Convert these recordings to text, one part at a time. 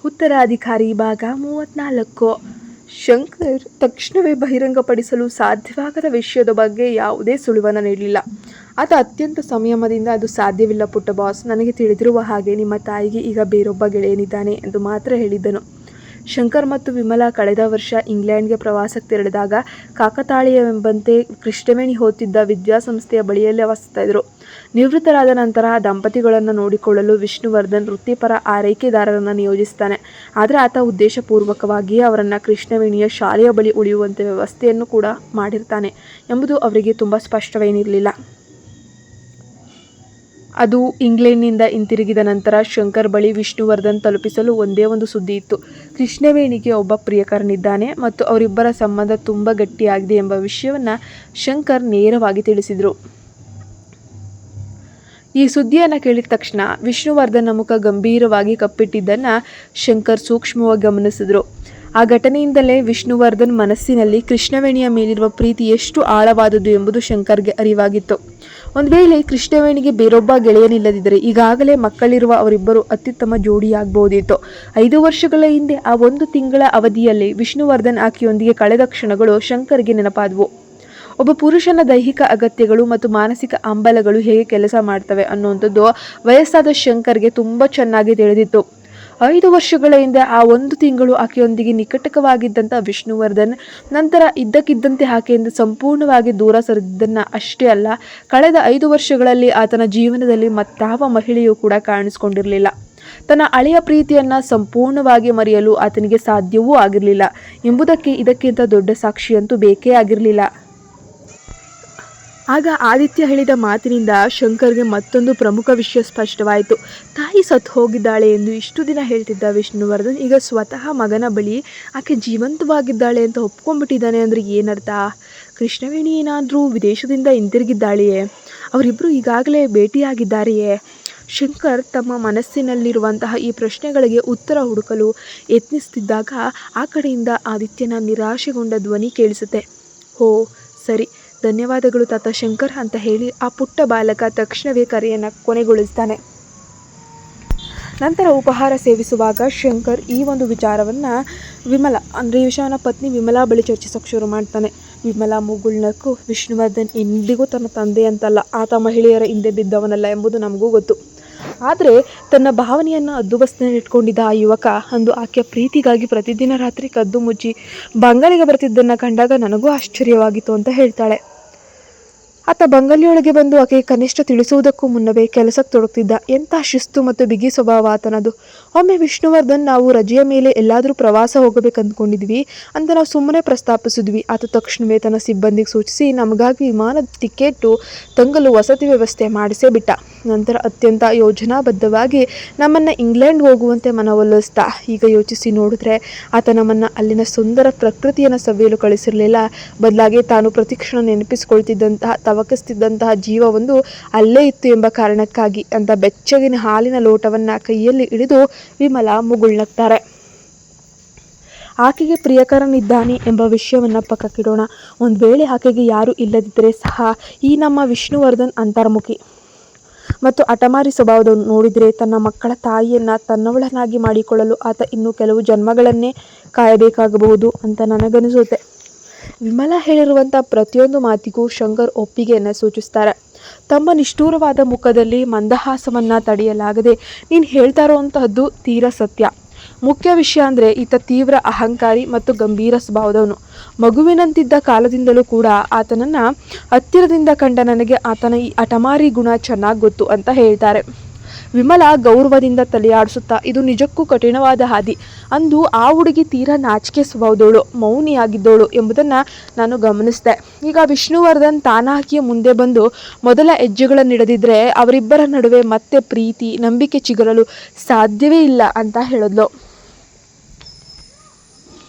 ಉತ್ತರಾಧಿಕಾರಿ ಭಾಗ 34. ಶಂಕರ್ ತಕ್ಷಣವೇ ಬಹಿರಂಗಪಡಿಸಲು ಸಾಧ್ಯವಾಗದ ವಿಷಯದ ಬಗ್ಗೆ ಯಾವುದೇ ಸುಳಿವನ್ನು ನೀಡಲಿಲ್ಲ. ಆತ ಅತ್ಯಂತ ಸಂಯಮದಿಂದ, ಅದು ಸಾಧ್ಯವಿಲ್ಲ ಪುಟ್ಟ ಬಾಸ್, ನನಗೆ ತಿಳಿದಿರುವ ಹಾಗೆ ನಿಮ್ಮ ತಾಯಿಗೆ ಈಗ ಬೇರೊಬ್ಬ ಗೆಳೆಯನಿದ್ದಾನೆ ಎಂದು ಮಾತ್ರ ಹೇಳಿದ್ದನು. ಶಂಕರ್ ಮತ್ತು ವಿಮಲಾ ಕಳೆದ ವರ್ಷ ಇಂಗ್ಲೆಂಡ್ಗೆ ಪ್ರವಾಸಕ್ಕೆ ತೆರಳಿದಾಗ ಕಾಕತಾಳೀಯವೆಂಬಂತೆ ಕೃಷ್ಣವೇಣಿ ಓದುತ್ತಿದ್ದ ವಿದ್ಯಾಸಂಸ್ಥೆಯ ಬಳಿಯಲ್ಲೇ ವಾಸಿಸ್ತಾ ಇದ್ದರು. ನಿವೃತ್ತರಾದ ನಂತರ ದಂಪತಿಗಳನ್ನು ನೋಡಿಕೊಳ್ಳಲು ವಿಷ್ಣುವರ್ಧನ್ ವೃತ್ತಿಪರ ಆರೈಕೆದಾರರನ್ನು ನಿಯೋಜಿಸ್ತಾನೆ. ಆದರೆ ಆತ ಉದ್ದೇಶಪೂರ್ವಕವಾಗಿಯೇ ಅವರನ್ನು ಕೃಷ್ಣವೇಣಿಯ ಶಾಲೆಯ ಬಳಿ ಉಳಿಯುವಂತೆ ವ್ಯವಸ್ಥೆಯನ್ನು ಕೂಡ ಮಾಡಿರ್ತಾನೆ ಎಂಬುದು ಅವರಿಗೆ ತುಂಬ ಸ್ಪಷ್ಟವೇನಿರಲಿಲ್ಲ. ಅದು ಇಂಗ್ಲೆಂಡ್ನಿಂದ ಹಿಂತಿರುಗಿದ ನಂತರ ಶಂಕರ್ ಬಳಿ ವಿಷ್ಣುವರ್ಧನ್ ತಲುಪಿಸಲು ಒಂದೇ ಒಂದು ಸುದ್ದಿ ಇತ್ತು. ಕೃಷ್ಣವೇಣಿಗೆ ಒಬ್ಬ ಪ್ರಿಯಕರನಿದ್ದಾನೆ ಮತ್ತು ಅವರಿಬ್ಬರ ಸಂಬಂಧ ತುಂಬ ಗಟ್ಟಿಯಾಗಿದೆ ಎಂಬ ವಿಷಯವನ್ನು ಶಂಕರ್ ನೇರವಾಗಿ ತಿಳಿಸಿದರು. ಈ ಸುದ್ದಿಯನ್ನು ಕೇಳಿದ ತಕ್ಷಣ ವಿಷ್ಣುವರ್ಧನ್ನ ಮುಖ ಗಂಭೀರವಾಗಿ ಕಪ್ಪಿಟ್ಟಿದ್ದನ್ನು ಶಂಕರ್ ಸೂಕ್ಷ್ಮವಾಗಿ ಗಮನಿಸಿದರು. ಆ ಘಟನೆಯಿಂದಲೇ ವಿಷ್ಣುವರ್ಧನ್ ಮನಸ್ಸಿನಲ್ಲಿ ಕೃಷ್ಣವೇಣಿಯ ಮೇಲಿರುವ ಪ್ರೀತಿ ಎಷ್ಟು ಆಳವಾದುದು ಎಂಬುದು ಶಂಕರ್ಗೆ ಅರಿವಾಗಿತ್ತು. ಒಂದು ವೇಳೆ ಕೃಷ್ಣವೇಣಿಗೆ ಬೇರೊಬ್ಬ ಗೆಳೆಯನಿಲ್ಲದಿದ್ದರೆ ಈಗಾಗಲೇ ಮಕ್ಕಳಿರುವ ಅವರಿಬ್ಬರು ಅತ್ಯುತ್ತಮ ಜೋಡಿಯಾಗಬಹುದಿತ್ತು. 5 ವರ್ಷಗಳ ಹಿಂದೆ ಆ 1 ತಿಂಗಳ ಅವಧಿಯಲ್ಲಿ ವಿಷ್ಣುವರ್ಧನ್ ಆಕೆಯೊಂದಿಗೆ ಕಳೆದ ಕ್ಷಣಗಳು ಶಂಕರ್ಗೆ ನೆನಪಾದವು. ಒಬ್ಬ ಪುರುಷನ ದೈಹಿಕ ಅಗತ್ಯಗಳು ಮತ್ತು ಮಾನಸಿಕ ಹಂಬಲಗಳು ಹೇಗೆ ಕೆಲಸ ಮಾಡ್ತವೆ ಅನ್ನುವಂಥದ್ದು ವಯಸ್ಸಾದ ಶಂಕರ್ಗೆ ತುಂಬ ಚೆನ್ನಾಗಿ ತಿಳಿದಿತ್ತು. 5 ವರ್ಷಗಳ ಹಿಂದೆ ಆ 1 ತಿಂಗಳು ಆಕೆಯೊಂದಿಗೆ ನಿಕಟವಾಗಿದ್ದಂಥ ವಿಷ್ಣುವರ್ಧನ್ ನಂತರ ಇದ್ದಕ್ಕಿದ್ದಂತೆ ಆಕೆಯಿಂದ ಸಂಪೂರ್ಣವಾಗಿ ದೂರ ಸರಿದಿದ್ದನ್ನು ಅಷ್ಟೇ ಅಲ್ಲ, ಕಳೆದ 5 ವರ್ಷಗಳಲ್ಲಿ ಆತನ ಜೀವನದಲ್ಲಿ ಮತ್ತಾವ ಮಹಿಳೆಯೂ ಕೂಡ ಕಾಣಿಸ್ಕೊಂಡಿರಲಿಲ್ಲ. ತನ್ನ ಹಳೆಯ ಪ್ರೀತಿಯನ್ನು ಸಂಪೂರ್ಣವಾಗಿ ಮರೆಯಲು ಆತನಿಗೆ ಸಾಧ್ಯವೂ ಆಗಿರಲಿಲ್ಲ ಎಂಬುದಕ್ಕೆ ಇದಕ್ಕಿಂತ ದೊಡ್ಡ ಸಾಕ್ಷಿಯಂತೂ ಬೇಕೇ ಆಗಿರಲಿಲ್ಲ. ಆಗ ಆದಿತ್ಯ ಹೇಳಿದ ಮಾತಿನಿಂದ ಶಂಕರ್ಗೆ ಮತ್ತೊಂದು ಪ್ರಮುಖ ವಿಷಯ ಸ್ಪಷ್ಟವಾಯಿತು. ತಾಯಿ ಸತ್ತು ಹೋಗಿದ್ದಾಳೆ ಎಂದು ಇಷ್ಟು ದಿನ ಹೇಳ್ತಿದ್ದ ವಿಷ್ಣುವರ್ಧನ್ ಈಗ ಸ್ವತಃ ಮಗನ ಬಳಿ ಆಕೆ ಜೀವಂತವಾಗಿದ್ದಾಳೆ ಅಂತ ಒಪ್ಕೊಂಡ್ಬಿಟ್ಟಿದ್ದಾನೆ ಅಂದರೆ ಏನರ್ಥ? ಕೃಷ್ಣವೇಣಿ ಏನಾದರೂ ವಿದೇಶದಿಂದ ಹಿಂತಿರುಗಿದ್ದಾಳೆಯೇ? ಅವರಿಬ್ಬರು ಈಗಾಗಲೇ ಭೇಟಿಯಾಗಿದ್ದಾರೆಯೇ? ಶಂಕರ್ ತಮ್ಮ ಮನಸ್ಸಿನಲ್ಲಿರುವಂತಹ ಈ ಪ್ರಶ್ನೆಗಳಿಗೆ ಉತ್ತರ ಹುಡುಕಲು ಯತ್ನಿಸುತ್ತಿದ್ದಾಗ ಆ ಕಡೆಯಿಂದ ಆದಿತ್ಯನ ನಿರಾಶೆಗೊಂಡ ಧ್ವನಿ ಕೇಳಿಸುತ್ತೆ. ಓ ಸರಿ, ಧನ್ಯವಾದಗಳು ತಾತ ಶಂಕರ್ ಅಂತ ಹೇಳಿ ಆ ಪುಟ್ಟ ಬಾಲಕ ತಕ್ಷಣವೇ ಕರೆಯನ್ನು ಕೊನೆಗೊಳಿಸ್ತಾನೆ. ನಂತರ ಉಪಹಾರ ಸೇವಿಸುವಾಗ ಶಂಕರ್ ಈ ಒಂದು ವಿಚಾರವನ್ನು ವಿಮಲಾ ಅಂದರೆ ವಿಷಯನ ಪತ್ನಿ ವಿಮಲಾ ಬಳಿ ಚರ್ಚಿಸೋಕೆ ಶುರು ಮಾಡ್ತಾನೆ. ವಿಮಲಾ ಮುಗುಳ್ನಕ್ಕು, ವಿಷ್ಣುವರ್ಧನ್ ಎಂದಿಗೂ ತನ್ನ ತಂದೆ ಅಂತಲ್ಲ, ಆತ ಮಹಿಳೆಯರ ಹಿಂದೆ ಬಿದ್ದವನಲ್ಲ ಎಂಬುದು ನಮಗೂ ಗೊತ್ತು. ಆದರೆ ತನ್ನ ಭಾವನೆಯನ್ನು ಹದ್ದುಬಸ್ತಿನಲ್ಲಿಟ್ಕೊಂಡಿದ್ದ ಆ ಯುವಕ ಅಂದು ಆಕೆಯ ಪ್ರೀತಿಗಾಗಿ ಪ್ರತಿದಿನ ರಾತ್ರಿ ಕದ್ದು ಮುಚ್ಚಿ ಬಂಗಲೆಗೆ ಬರ್ತಿದ್ದನ್ನು ಕಂಡಾಗ ನನಗೂ ಆಶ್ಚರ್ಯವಾಗಿತ್ತು ಅಂತ ಹೇಳ್ತಾಳೆ. ಆತ ಬಂಗಲೆಯೊಳಗೆ ಬಂದು ಆಕೆಗೆ ಕನಿಷ್ಠ ತಿಳಿಸುವುದಕ್ಕೂ ಮುನ್ನವೇ ಕೆಲಸಕ್ಕೆ ತೊಡಗ್ತಿದ್ದ. ಎಂಥ ಶಿಸ್ತು ಮತ್ತು ಬಿಗಿ ಸ್ವಭಾವ ಆತನದು. ಒಮ್ಮೆ ವಿಷ್ಣುವರ್ಧನ್ ನಾವು ರಜೆಯ ಮೇಲೆ ಎಲ್ಲಾದರೂ ಪ್ರವಾಸ ಹೋಗಬೇಕು ಅಂದ್ಕೊಂಡಿದ್ವಿ ಅಂತ ನಾವು ಸುಮ್ಮನೆ ಪ್ರಸ್ತಾಪಿಸಿದ್ವಿ. ಆತ ತಕ್ಷಣವೇ ತನ್ನ ಸಿಬ್ಬಂದಿಗೆ ಸೂಚಿಸಿ ನಮಗಾಗಿ ವಿಮಾನದ ಟಿಕೆಟು, ತಂಗಲು ವಸತಿ ವ್ಯವಸ್ಥೆ ಮಾಡಿಸೇ ಬಿಟ್ಟ. ನಂತರ ಅತ್ಯಂತ ಯೋಜನಾಬದ್ಧವಾಗಿ ನಮ್ಮನ್ನು ಇಂಗ್ಲೆಂಡ್ ಹೋಗುವಂತೆ ಮನವೊಲಿಸ್ದ. ಈಗ ಯೋಚಿಸಿ ನೋಡಿದ್ರೆ ಆತ ನಮ್ಮನ್ನು ಅಲ್ಲಿನ ಸುಂದರ ಪ್ರಕೃತಿಯನ್ನು ಸವಿಯಲು ಕಳಿಸಿರಲಿಲ್ಲ. ಬದಲಾಗಿ ತಾನು ಪ್ರತಿಕ್ಷಣ ನೆನಪಿಸಿಕೊಳ್ತಿದ್ದಂತಹ, ತವಕಿಸ್ತಿದ್ದಂತಹ ಜೀವವೊಂದು ಅಲ್ಲೇ ಇತ್ತು ಎಂಬ ಕಾರಣಕ್ಕಾಗಿ ಅಂತ ಬೆಚ್ಚಗಿನ ಹಾಲಿನ ಲೋಟವನ್ನು ಕೈಯಲ್ಲಿ ಹಿಡಿದು ವಿಮಲಾ ಮುಗುಳ್ನಕ್ತಾರೆ. ಆಕೆಗೆ ಪ್ರಿಯಕರನಿದ್ದಾನೆ ಎಂಬ ವಿಷಯವನ್ನು ಪಕ್ಕಕ್ಕಿಡೋಣ. ಒಂದು ವೇಳೆ ಆಕೆಗೆ ಯಾರೂ ಇಲ್ಲದಿದ್ದರೆ ಸಹ ಈ ನಮ್ಮ ವಿಷ್ಣುವರ್ಧನ್ ಅಂತರ್ಮುಖಿ ಮತ್ತು ಹಠಮಾರಿ ಸ್ವಭಾವದವನು. ನೋಡಿದರೆ ತನ್ನ ಮಕ್ಕಳ ತಾಯಿಯನ್ನು ತನ್ನವಳನ್ನಾಗಿ ಮಾಡಿಕೊಳ್ಳಲು ಆತ ಇನ್ನೂ ಕೆಲವು ಜನ್ಮಗಳನ್ನೇ ಕಾಯಬೇಕಾಗಬಹುದು ಅಂತ ನನಗನಿಸುತ್ತೆ. ವಿಮಲಾ ಹೇಳಿರುವಂಥ ಪ್ರತಿಯೊಂದು ಮಾತಿಗೂ ಶಂಕರ್ ಒಪ್ಪಿಗೆಯನ್ನು ಸೂಚಿಸ್ತಾರೆ. ತಮ್ಮ ನಿಷ್ಠೂರವಾದ ಮುಖದಲ್ಲಿ ಮಂದಹಾಸವನ್ನು ತಡೆಯಲಾಗದೆ, ನೀನು ಹೇಳ್ತಾ ಇರುವಂತಹದ್ದು ತೀರಾ ಸತ್ಯ. ಮುಖ್ಯ ವಿಷಯ ಅಂದರೆ ಈತ ತೀವ್ರ ಅಹಂಕಾರಿ ಮತ್ತು ಗಂಭೀರ ಸ್ವಭಾವದವನು. ಮಗುವಿನಂತಿದ್ದ ಕಾಲದಿಂದಲೂ ಕೂಡ ಆತನನ್ನು ಹತ್ತಿರದಿಂದ ಕಂಡ ನನಗೆ ಆತನ ಈ ಹಠಮಾರಿ ಗುಣ ಚೆನ್ನಾಗಿ ಗೊತ್ತು ಅಂತ ಹೇಳ್ತಾರೆ. ವಿಮಲಾ ಗೌರವದಿಂದ ತಲೆಯಾಡಿಸುತ್ತಾ, ಇದು ನಿಜಕ್ಕೂ ಕಠಿಣವಾದ ಹಾದಿ. ಅಂದು ಆ ಹುಡುಗಿ ತೀರಾ ನಾಚಿಕೆ ಸ್ವಭಾವದವಳು, ಮೌನಿಯಾಗಿದ್ದವಳು ಎಂಬುದನ್ನು ನಾನು ಗಮನಿಸಿದೆ. ಈಗ ವಿಷ್ಣುವರ್ಧನ್ ತಾನಾಗಿಯೇ ಮುಂದೆ ಬಂದು ಮೊದಲ ಹೆಜ್ಜೆಗಳನ್ನಿಡದಿದ್ದರೆ ಅವರಿಬ್ಬರ ನಡುವೆ ಮತ್ತೆ ಪ್ರೀತಿ, ನಂಬಿಕೆ ಚಿಗುರಲು ಸಾಧ್ಯವೇ ಇಲ್ಲ ಅಂತ ಹೇಳಿದ್ಲು.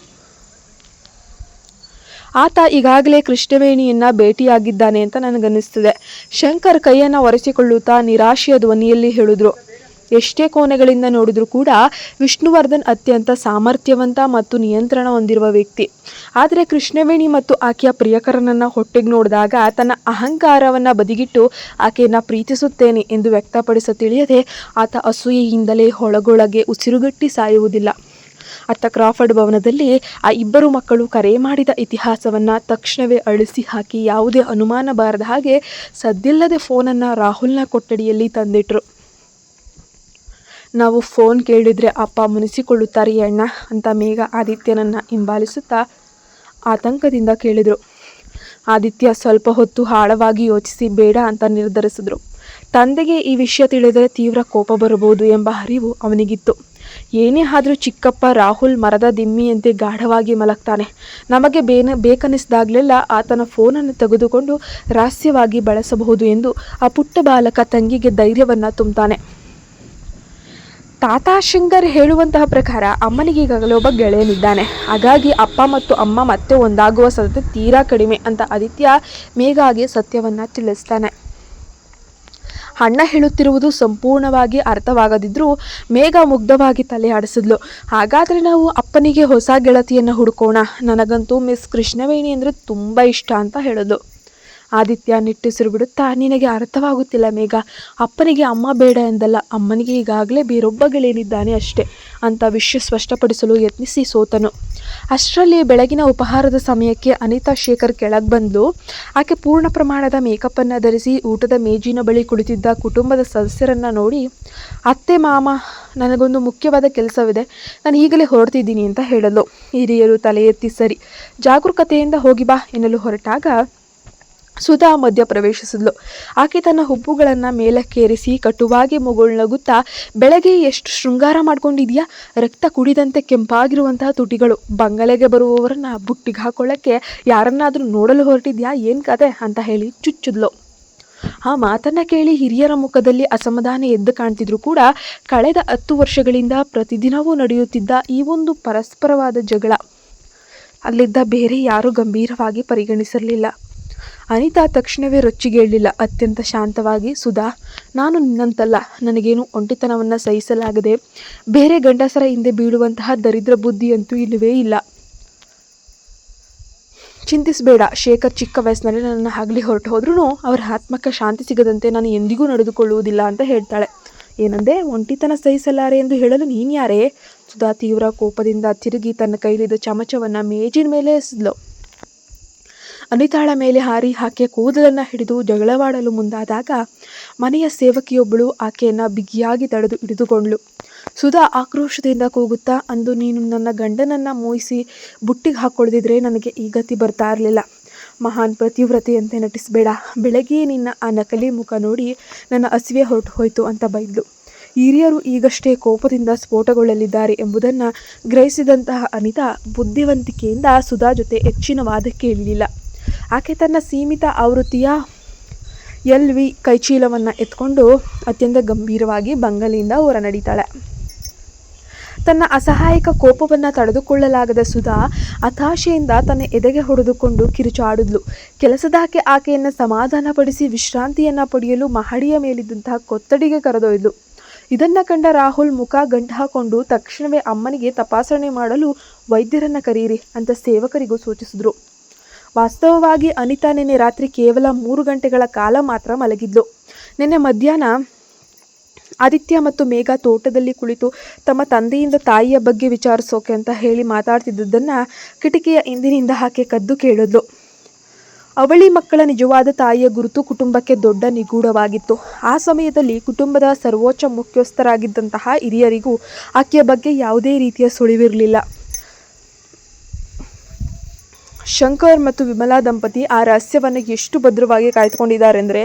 ಆತ ಈಗಾಗಲೇ ಕೃಷ್ಣವೇಣಿಯನ್ನು ಭೇಟಿಯಾಗಿದ್ದಾನೆ ಅಂತ ನನಗನ್ನಿಸ್ತದೆ. ಶಂಕರ್ ಕೈಯನ್ನು ಒರೆಸಿಕೊಳ್ಳುತ್ತಾ ನಿರಾಶೆಯ ಧ್ವನಿಯಲ್ಲಿ ಹೇಳಿದ್ರು, ಎಷ್ಟೇ ಕೋಣೆಗಳಿಂದ ನೋಡಿದ್ರೂ ಕೂಡ ವಿಷ್ಣುವರ್ಧನ್ ಅತ್ಯಂತ ಸಾಮರ್ಥ್ಯವಂತ ಮತ್ತು ನಿಯಂತ್ರಣ ಹೊಂದಿರುವ ವ್ಯಕ್ತಿ. ಆದರೆ ಕೃಷ್ಣವೇಣಿ ಮತ್ತು ಆಕೆಯ ಪ್ರಿಯಕರನನ್ನು ಹೊಟ್ಟೆಗೆ ನೋಡಿದಾಗ ತನ್ನ ಅಹಂಕಾರವನ್ನು ಬದಿಗಿಟ್ಟು ಆಕೆಯನ್ನು ಪ್ರೀತಿಸುತ್ತೇನೆ ಎಂದು ವ್ಯಕ್ತಪಡಿಸ ತಿಳಿಯದೆ ಆತ ಅಸೂಯೆಯಿಂದಲೇ ಒಳಗೊಳಗೆ ಉಸಿರುಗಟ್ಟಿ ಸಾಯುವುದಿಲ್ಲ. ಅತ್ತ ಕ್ರಾಫರ್ಡ್ ಭವನದಲ್ಲಿ ಆ ಇಬ್ಬರು ಮಕ್ಕಳು ಕರೆ ಮಾಡಿದ ಇತಿಹಾಸವನ್ನು ತಕ್ಷಣವೇ ಅಳಿಸಿ ಹಾಕಿ ಯಾವುದೇ ಅನುಮಾನ ಬಾರದ ಹಾಗೆ ಸದ್ದಿಲ್ಲದೆ ಫೋನನ್ನು ರಾಹುಲ್ನ ಕೊಠಡಿಯಲ್ಲಿ ತಂದಿಟ್ರು. ನಾವು ಫೋನ್ ಕೇಳಿದರೆ ಅಪ್ಪ ಮುನಿಸಿಕೊಳ್ಳುತ್ತಾರೆ ಅಣ್ಣ ಅಂತ ಮೇಘ ಆದಿತ್ಯನನ್ನು ಹಿಂಬಾಲಿಸುತ್ತಾ ಆತಂಕದಿಂದ ಕೇಳಿದರು. ಆದಿತ್ಯ ಸ್ವಲ್ಪ ಹೊತ್ತು ಆಳವಾಗಿ ಯೋಚಿಸಿ ಬೇಡ ಅಂತ ನಿರ್ಧರಿಸಿದ್ರು. ತಂದೆಗೆ ಈ ವಿಷಯ ತಿಳಿದರೆ ತೀವ್ರ ಕೋಪ ಬರಬಹುದು ಎಂಬ ಅರಿವು ಅವನಿಗಿತ್ತು. ಏನೇ ಆದರೂ ಚಿಕ್ಕಪ್ಪ ರಾಹುಲ್ ಮರದ ದಿಮ್ಮಿಯಂತೆ ಗಾಢವಾಗಿ ಮಲಗ್ತಾನೆ. ನಮಗೆ ಬೇಕನ್ನಿಸಿದಾಗಲೆಲ್ಲ ಆತನ ಫೋನನ್ನು ತೆಗೆದುಕೊಂಡು ರಹಸ್ಯವಾಗಿ ಬಳಸಬಹುದು ಎಂದು ಆ ಪುಟ್ಟ ಬಾಲಕ ತಂಗಿಗೆ ಧೈರ್ಯವನ್ನು ತುಂಬುತ್ತಾನೆ. ತಾತ ಶಂಕರ್ ಹೇಳುವಂತಹ ಪ್ರಕಾರ ಅಮ್ಮನಿಗೆ ಈಗಾಗಲೇ ಒಬ್ಬ ಗೆಳೆಯನಿದ್ದಾನೆ. ಹಾಗಾಗಿ ಅಪ್ಪ ಮತ್ತು ಅಮ್ಮ ಮತ್ತೆ ಒಂದಾಗುವ ಸಾಧ್ಯತೆ ತೀರಾ ಕಡಿಮೆ ಅಂತ ಆದಿತ್ಯ ಮೇಘಾಗೆ ಸತ್ಯವನ್ನು ತಿಳಿಸ್ತಾನೆ. ಅಣ್ಣ ಹೇಳುತ್ತಿರುವುದು ಸಂಪೂರ್ಣವಾಗಿ ಅರ್ಥವಾಗದಿದ್ದರೂ ಮೇಘ ಮುಗ್ಧವಾಗಿ ತಲೆ ಆಡಿಸಿದ್ಲು. ಹಾಗಾದರೆ ನಾವು ಅಪ್ಪನಿಗೆ ಹೊಸ ಗೆಳತಿಯನ್ನು ಹುಡುಕೋಣ, ನನಗಂತೂ ಮಿಸ್ ಕೃಷ್ಣವೇಣಿ ಅಂದರೆ ತುಂಬ ಇಷ್ಟ ಅಂತ ಹೇಳಿದ್ಲು. ಆದಿತ್ಯ ನಿಟ್ಟುಸಿರು ಬಿಡುತ್ತಾ, ನಿನಗೆ ಅರ್ಥವಾಗುತ್ತಿಲ್ಲ ಮೇಘ, ಅಪ್ಪನಿಗೆ ಅಮ್ಮ ಬೇಡ ಎಂದಲ್ಲ, ಅಮ್ಮನಿಗೆ ಈಗಾಗಲೇ ಬೇರೊಬ್ಬ ಗೆಳೆಯನಿದ್ದಾನೆ ಅಷ್ಟೇ ಅಂತ ವಿಷಯ ಸ್ಪಷ್ಟಪಡಿಸಲು ಯತ್ನಿಸಿ ಸೋತನು. ಅಷ್ಟರಲ್ಲಿ ಬೆಳಗಿನ ಉಪಹಾರದ ಸಮಯಕ್ಕೆ ಅನಿತಾ ಶೇಖರ್ ಕೆಳಗೆ ಬಂದು ಆಕೆ ಪೂರ್ಣ ಪ್ರಮಾಣದ ಮೇಕಪ್ಪನ್ನು ಧರಿಸಿ ಊಟದ ಮೇಜಿನ ಬಳಿ ಕುಳಿತಿದ್ದ ಕುಟುಂಬದ ಸದಸ್ಯರನ್ನು ನೋಡಿ, ಅತ್ತೆ ಮಾಮ, ನನಗೊಂದು ಮುಖ್ಯವಾದ ಕೆಲಸವಿದೆ, ನಾನು ಈಗಲೇ ಹೊರಡ್ತಿದ್ದೀನಿ ಅಂತ ಹೇಳಲು ಹಿರಿಯರು ತಲೆ ಎತ್ತಿ ಸರಿ, ಜಾಗರೂಕತೆಯಿಂದ ಹೋಗಿ ಬಾ ಎನ್ನಲು ಹೊರಟಾಗ ಸುಧಾ ಮಧ್ಯ ಪ್ರವೇಶಿಸಿದ್ಲು. ಆಕೆ ತನ್ನ ಹುಬ್ಬುಗಳನ್ನು ಮೇಲಕ್ಕೇರಿಸಿ ಕಟುವಾಗಿ ಮುಗುಳ್ನಗುತ್ತಾ, ಬೆಳಗ್ಗೆ ಎಷ್ಟು ಶೃಂಗಾರ ಮಾಡ್ಕೊಂಡಿದ್ಯಾ, ರಕ್ತ ಕುಡಿದಂತೆ ಕೆಂಪಾಗಿರುವಂತಹ ತುಟಿಗಳು, ಬಂಗಲೆಗೆ ಬರುವವರನ್ನ ಬುಟ್ಟಿಗೆ ಹಾಕೊಳ್ಳೋಕ್ಕೆ ಯಾರನ್ನಾದರೂ ನೋಡಲು ಹೊರಟಿದ್ಯಾ, ಏನು ಕತೆ ಅಂತ ಹೇಳಿ ಚುಚ್ಚಿದ್ಲು. ಆ ಮಾತನ್ನು ಕೇಳಿ ಹಿರಿಯರ ಮುಖದಲ್ಲಿ ಅಸಮಾಧಾನ ಎದ್ದು ಕಾಣ್ತಿದ್ರು ಕೂಡ ಕಳೆದ 10 ವರ್ಷಗಳಿಂದ ಪ್ರತಿದಿನವೂ ನಡೆಯುತ್ತಿದ್ದ ಈ ಒಂದು ಪರಸ್ಪರವಾದ ಜಗಳ ಅಲ್ಲಿದ್ದ ಬೇರೆ ಯಾರೂ ಗಂಭೀರವಾಗಿ ಪರಿಗಣಿಸಿರಲಿಲ್ಲ. ಅನಿತಾ ತಕ್ಷಣವೇ ರೊಚ್ಚಿಗೇಳಲಿಲ್ಲ. ಅತ್ಯಂತ ಶಾಂತವಾಗಿ, ಸುಧಾ, ನಾನು ನಿನ್ನಂತಲ್ಲ, ನನಗೇನು ಒಂಟಿತನವನ್ನು ಸಹಿಸಲಾಗದೆ ಬೇರೆ ಗಂಡಸರ ಹಿಂದೆ ಬೀಳುವಂತಹ ದರಿದ್ರ ಬುದ್ಧಿಯಂತೂ ಇಲ್ಲವೇ ಇಲ್ಲ. ಚಿಂತಿಸಬೇಡ, ಶೇಖರ್ ಚಿಕ್ಕ ವಯಸ್ಸಿನಲ್ಲಿ ನನ್ನನ್ನು ಆಗಲಿ ಹೊರಟು ಹೋದ್ರೂ ಅವರ ಆತ್ಮಕ್ಕೆ ಶಾಂತಿ ಸಿಗದಂತೆ ನಾನು ಎಂದಿಗೂ ನಡೆದುಕೊಳ್ಳುವುದಿಲ್ಲ ಅಂತ ಹೇಳ್ತಾಳೆ. ಏನಂದೆ, ಒಂಟಿತನ ಸಹಿಸಲಾರೆ ಎಂದು ಹೇಳಲು ನೀನು ಯಾರೇ? ಸುಧಾ ತೀವ್ರ ಕೋಪದಿಂದ ತಿರುಗಿ ತನ್ನ ಕೈಲಿದ್ದ ಚಮಚವನ್ನು ಮೇಜಿನ ಮೇಲೆ ಎಸೆದ್ಲು. ಅನಿತಾಳ ಮೇಲೆ ಹಾರಿ ಆಕೆಯ ಕೂದಲನ್ನು ಹಿಡಿದು ಜಗಳವಾಡಲು ಮುಂದಾದಾಗ ಮನೆಯ ಸೇವಕಿಯೊಬ್ಬಳು ಆಕೆಯನ್ನು ಬಿಗಿಯಾಗಿ ತಡೆದು ಹಿಡಿದುಕೊಂಡ್ಳು. ಸುಧಾ ಆಕ್ರೋಶದಿಂದ ಕೂಗುತ್ತಾ, ಅಂದು ನೀನು ನನ್ನ ಗಂಡನನ್ನು ಮೋಹಿಸಿ ಬುಟ್ಟಿಗೆ ಹಾಕ್ಕೊಳ್ದಿದ್ರೆ ನನಗೆ ಈ ಗತಿ ಬರ್ತಾ ಇರಲಿಲ್ಲ. ಮಹಾನ್ ಪತಿವ್ರತೆಯಂತೆ ನಟಿಸಬೇಡ, ಬೆಳಗ್ಗೆ ನಿನ್ನ ಆ ನಕಲಿ ಮುಖ ನೋಡಿ ನನ್ನ ಹಸಿವೆ ಹೊರಟು ಹೋಯಿತು ಅಂತ ಬೈದ್ಲು. ಹಿರಿಯರು ಈಗಷ್ಟೇ ಕೋಪದಿಂದ ಸ್ಫೋಟಗೊಳ್ಳಲಿದ್ದಾರೆ ಎಂಬುದನ್ನು ಗ್ರಹಿಸಿದಂತಹ ಅನಿತಾ ಬುದ್ಧಿವಂತಿಕೆಯಿಂದ ಸುಧಾ ಜೊತೆ ಹೆಚ್ಚಿನ ವಾದಕ್ಕೆ ಇಳಿಲಿಲ್ಲ. ಆಕೆ ತನ್ನ ಸೀಮಿತ ಆವೃತ್ತಿಯ LV ಕೈಚೀಲವನ್ನು ಎತ್ಕೊಂಡು ಅತ್ಯಂತ ಗಂಭೀರವಾಗಿ ಬಂಗಲೆಯಿಂದ ಹೊರ ನಡೀತಾಳೆ. ತನ್ನ ಅಸಹಾಯಕ ಕೋಪವನ್ನು ತಡೆದುಕೊಳ್ಳಲಾಗದ ಸುಧಾ ಹತಾಶೆಯಿಂದ ತನ್ನ ಎದೆಗೆ ಹೊಡೆದುಕೊಂಡು ಕಿರುಚಾಡಿದ್ಲು. ಕೆಲಸದಾಕೆ ಆಕೆಯನ್ನು ಸಮಾಧಾನಪಡಿಸಿ ವಿಶ್ರಾಂತಿಯನ್ನು ಪಡೆಯಲು ಮಹಡಿಯ ಮೇಲಿದ್ದಂತಹ ಕೊಠಡಿಗೆ ಕರೆದೊಯ್ದಳು. ಇದನ್ನು ಕಂಡ ರಾಹುಲ್ ಮುಖ ಗಂಟು ಹಾಕೊಂಡು ತಕ್ಷಣವೇ ಅಮ್ಮನಿಗೆ ತಪಾಸಣೆ ಮಾಡಲು ವೈದ್ಯರನ್ನು ಕರೆಯಿರಿ ಅಂತ ಸೇವಕರಿಗೂ ಸೂಚಿಸಿದ್ರು. ವಾಸ್ತವವಾಗಿ ಅನಿತಾ ನಿನ್ನೆ ರಾತ್ರಿ ಕೇವಲ 3 ಗಂಟೆಗಳ ಕಾಲ ಮಾತ್ರ ಮಲಗಿದ್ಲು. ನಿನ್ನೆ ಮಧ್ಯಾಹ್ನ ಆದಿತ್ಯ ಮತ್ತು ಮೇಘ ತೋಟದಲ್ಲಿ ಕುಳಿತು ತಮ್ಮ ತಂದೆಯಿಂದ ತಾಯಿಯ ಬಗ್ಗೆ ವಿಚಾರಿಸೋಕೆ ಅಂತ ಹೇಳಿ ಮಾತಾಡ್ತಿದ್ದದ್ದನ್ನು ಕಿಟಕಿಯ ಹಿಂದಿನಿಂದ ಆಕೆ ಕದ್ದು ಕೇಳಿದ್ಲು. ಅವಳಿ ಮಕ್ಕಳ ನಿಜವಾದ ತಾಯಿಯ ಗುರುತು ಕುಟುಂಬಕ್ಕೆ ದೊಡ್ಡ ನಿಗೂಢವಾಗಿತ್ತು. ಆ ಸಮಯದಲ್ಲಿ ಕುಟುಂಬದ ಸರ್ವೋಚ್ಚ ಮುಖ್ಯಸ್ಥರಾಗಿದ್ದಂತಹ ಹಿರಿಯರಿಗೂ ಆಕೆಯ ಬಗ್ಗೆ ಯಾವುದೇ ರೀತಿಯ ಸುಳಿವಿರಲಿಲ್ಲ. ಶಂಕರ್ ಮತ್ತು ವಿಮಲಾ ದಂಪತಿ ಆ ರಹಸ್ಯವನ್ನು ಎಷ್ಟು ಭದ್ರವಾಗಿ ಕಾಯ್ದುಕೊಂಡಿದ್ದಾರೆ ಅಂದರೆ,